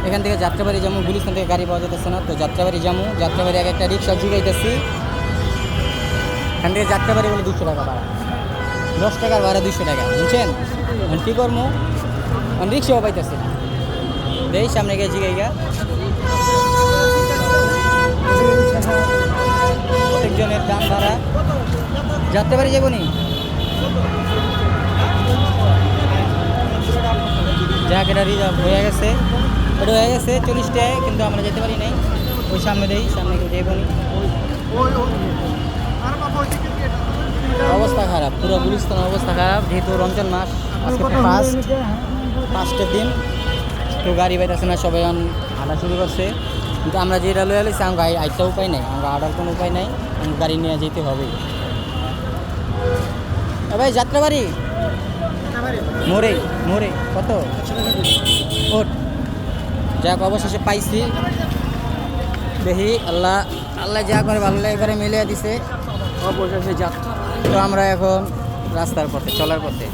এখান থেকে যাত্রাবাড়ি যাবো, গুলিস্তান থেকে গাড়ি পাওয়া যেতেছে না, তো যাত্রাবাড়ি যাবো। যাত্রাবাড়ি এক একটা রিক্সা জিগাইতেছি, এখান থেকে যাত্রাবাড়ি বলে 200 টাকা ভাড়া, 10 টাকার ভাড়া 200 টাকা, বুঝছেন? এখন কী করবো, এখন রিক্সাও পাইতেছে না। দেই সামনে গিয়ে জিগাইগা, প্রত্যেকজনের দাম ভাড়া। যাত্রাবাড়ি যাবো নি, যাক এটা রিজার্ভ হয়ে গেছে, ওটা হয়ে গেছে 40 টাকায়, কিন্তু আমরা যেতে পারি নাই। ওই সামনে দেই, সামনে কেউ যাইব নি। অবস্থা খারাপ, পুরো গুলিস্তানের অবস্থা খারাপ, যেহেতু রমজান মাস, আজকে ফার্স্টের দিন, কেউ গাড়ি পাইতেছে না, সবাই হাঁটা শুরু করছে। কিন্তু আমরা যেটা লয়ে আছি আমার গাড়ি আইটা উপায় নাই, আমরা হাঁটার কোনো উপায় নাই, গাড়ি নিয়ে যেতে হবে। ভাই যাত্রাবাড়ি মোড়ে মোড়ে কত ওট, যাক অবশেষে পাইছি। দেখি আল্লাহ আল্লাহ যা করে ভালো এবারে মিলিয়ে দিছে, অবশেষে যাত্রা। তো আমরা এখন রাস্তার পথে, চলার পথে।